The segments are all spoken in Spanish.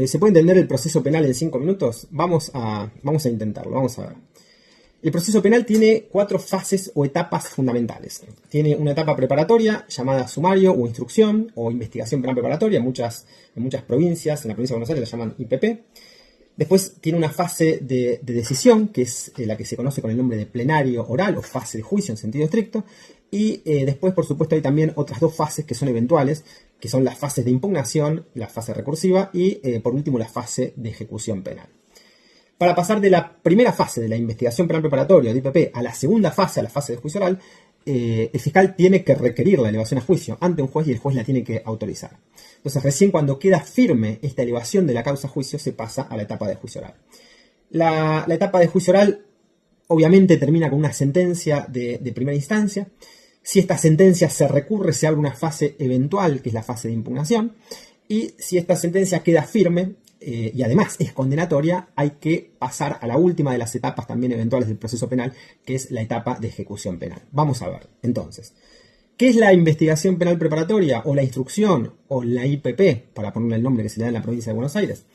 ¿Se puede entender el proceso penal en 5 minutos? Vamos a intentarlo, vamos a ver. El proceso penal tiene 4 fases o etapas fundamentales. Tiene una etapa preparatoria llamada sumario o instrucción o investigación penal preparatoria. En muchas provincias, en la provincia de Buenos Aires la llaman IPP. Después tiene una fase de decisión, que es la que se conoce con el nombre de plenario oral o fase de juicio en sentido estricto. Y después, por supuesto, hay también otras 2 fases que son eventuales, que son las fases de impugnación, la fase recursiva y, por último, la fase de ejecución penal. Para pasar de la primera fase de la investigación penal preparatoria de IPP a la segunda fase, a la fase de juicio oral, el fiscal tiene que requerir la elevación a juicio ante un juez y el juez la tiene que autorizar. Entonces, recién cuando queda firme esta elevación de la causa a juicio, se pasa a la etapa de juicio oral. La etapa de juicio oral, obviamente, termina con una sentencia de primera instancia. Si esta sentencia se recurre, se abre una fase eventual, que es la fase de impugnación. Y si esta sentencia queda firme, y además es condenatoria, hay que pasar a la última de las etapas también eventuales del proceso penal, que es la etapa de ejecución penal. Vamos a ver, entonces, ¿qué es la investigación penal preparatoria o la instrucción o la IPP, para ponerle el nombre que se le da en la provincia de Buenos Aires?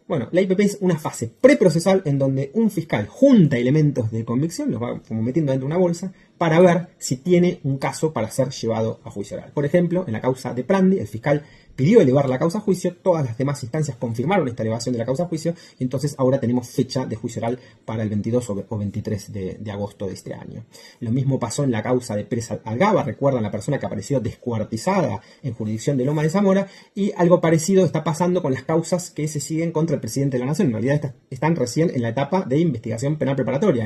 Bueno, la IPP es una fase preprocesal en donde un fiscal junta elementos de convicción, los va como metiendo dentro de una bolsa, para ver si tiene un caso para ser llevado a juicio oral. Por ejemplo, en la causa de Prandi, el fiscal pidió elevar la causa a juicio, todas las demás instancias confirmaron esta elevación de la causa a juicio, y entonces ahora tenemos fecha de juicio oral para el 22 o 23 de agosto de este año. Lo mismo pasó en la causa de Pérez Algaba, recuerdan la persona que apareció descuartizada en jurisdicción de Loma de Zamora, y algo parecido está pasando con las causas que se siguen contra el presidente de la Nación. En realidad están recién en la etapa de investigación penal preparatoria.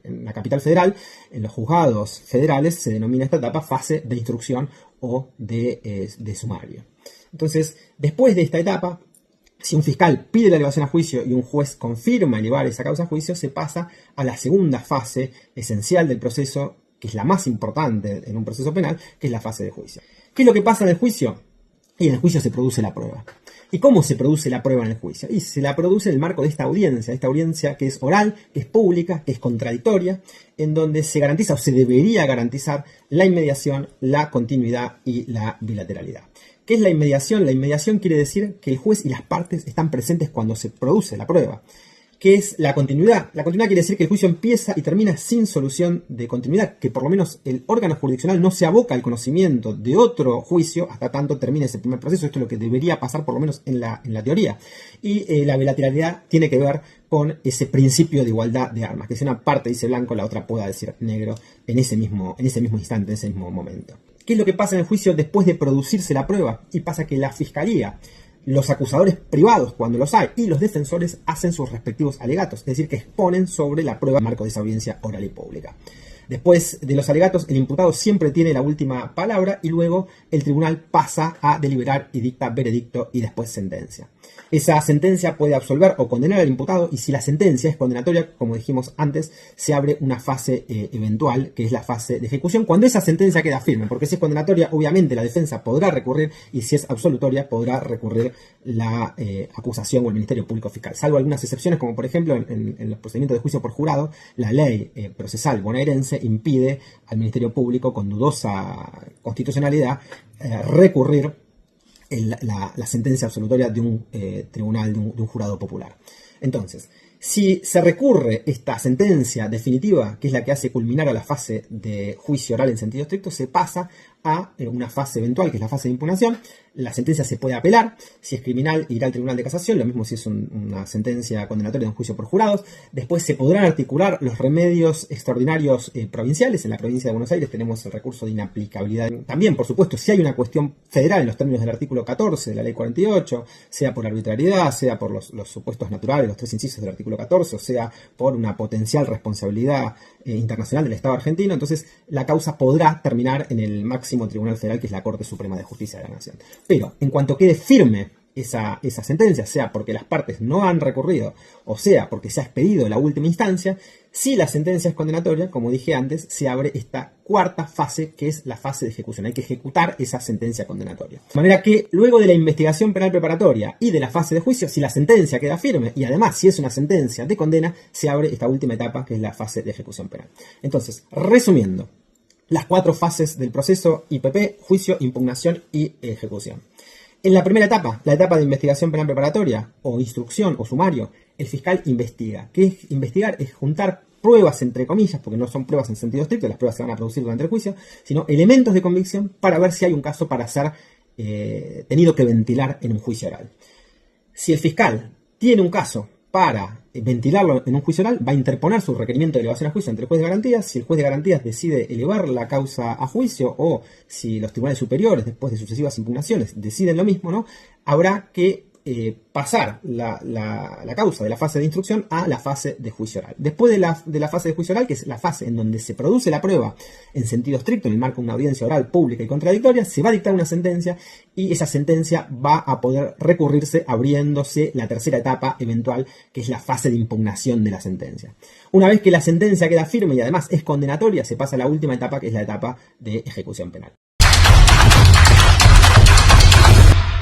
En la capital federal, en los juzgados federales, se denomina esta etapa fase de instrucción o de sumario. Entonces, después de esta etapa, si un fiscal pide la elevación a juicio y un juez confirma elevar esa causa a juicio, se pasa a la segunda fase esencial del proceso, que es la más importante en un proceso penal, que es la fase de juicio. ¿Qué es lo que pasa en el juicio? Y en el juicio se produce la prueba. ¿Y cómo se produce la prueba en el juicio? Y se la produce en el marco de esta audiencia que es oral, que es pública, que es contradictoria, en donde se garantiza o se debería garantizar la inmediación, la continuidad y la bilateralidad. ¿Qué es la inmediación? La inmediación quiere decir que el juez y las partes están presentes cuando se produce la prueba. ¿Qué es la continuidad? La continuidad quiere decir que el juicio empieza y termina sin solución de continuidad, que por lo menos el órgano jurisdiccional no se aboca al conocimiento de otro juicio hasta tanto termine ese primer proceso. Esto es lo que debería pasar por lo menos en la teoría. Y la bilateralidad tiene que ver con ese principio de igualdad de armas, que si una parte dice blanco, la otra pueda decir negro en ese mismo instante, en ese mismo momento. ¿Qué es lo que pasa en el juicio después de producirse la prueba? Y pasa que la fiscalía, los acusadores privados, cuando los hay, y los defensores hacen sus respectivos alegatos, es decir, que exponen sobre la prueba en marco de esa audiencia oral y pública. Después de los alegatos, el imputado siempre tiene la última palabra y luego el tribunal pasa a deliberar y dicta veredicto y después sentencia. Esa sentencia puede absolver o condenar al imputado y si la sentencia es condenatoria, como dijimos antes, se abre una fase eventual, que es la fase de ejecución, cuando esa sentencia queda firme, porque si es condenatoria, obviamente la defensa podrá recurrir y si es absolutoria, podrá recurrir la acusación o el Ministerio Público Fiscal. Salvo algunas excepciones, como por ejemplo en los procedimientos de juicio por jurado, la ley procesal bonaerense impide al Ministerio Público con dudosa constitucionalidad recurrir la sentencia absolutoria de un tribunal, de un jurado popular. Entonces, si se recurre esta sentencia definitiva, que es la que hace culminar a la fase de juicio oral en sentido estricto, se pasa a una fase eventual, que es la fase de impugnación. La sentencia se puede apelar. Si es criminal, irá al Tribunal de Casación. Lo mismo si es una sentencia condenatoria de un juicio por jurados. Después se podrán articular los remedios extraordinarios provinciales. En la provincia de Buenos Aires tenemos el recurso de inaplicabilidad. También, por supuesto, si hay una cuestión federal en los términos del artículo 14 de la Ley 48, sea por arbitrariedad, sea por los supuestos naturales, los 3 incisos del artículo 14, o sea por una potencial responsabilidad internacional del Estado argentino, entonces la causa podrá terminar en el máximo tribunal federal, que es la Corte Suprema de Justicia de la Nación. Pero en cuanto quede firme esa sentencia, sea porque las partes no han recurrido, o sea porque se ha expedido la última instancia, si la sentencia es condenatoria, como dije antes, se abre esta cuarta fase, que es la fase de ejecución. Hay que ejecutar esa sentencia condenatoria. De manera que luego de la investigación penal preparatoria y de la fase de juicio, si la sentencia queda firme y además si es una sentencia de condena, se abre esta última etapa, que es la fase de ejecución penal. Entonces, resumiendo, las 4 fases del proceso: IPP, juicio, impugnación y ejecución. En la primera etapa, la etapa de investigación penal preparatoria, o instrucción, o sumario, el fiscal investiga. ¿Qué es investigar? Es juntar pruebas, entre comillas, porque no son pruebas en sentido estricto, las pruebas se van a producir durante el juicio, sino elementos de convicción para ver si hay un caso para ser tenido que ventilar en un juicio oral. Si el fiscal tiene un caso para ventilarlo en un juicio oral, va a interponer su requerimiento de elevación a juicio ante el juez de garantías. Si el juez de garantías decide elevar la causa a juicio, o si los tribunales superiores, después de sucesivas impugnaciones, deciden lo mismo, ¿no? Habrá que pasar la causa de la fase de instrucción a la fase de juicio oral. Después de la fase de juicio oral, que es la fase en donde se produce la prueba en sentido estricto, en el marco de una audiencia oral pública y contradictoria, se va a dictar una sentencia, y esa sentencia va a poder recurrirse abriéndose la tercera etapa eventual, que es la fase de impugnación de la sentencia. Una vez que la sentencia queda firme y además es condenatoria, se pasa a la última etapa, que es la etapa de ejecución penal.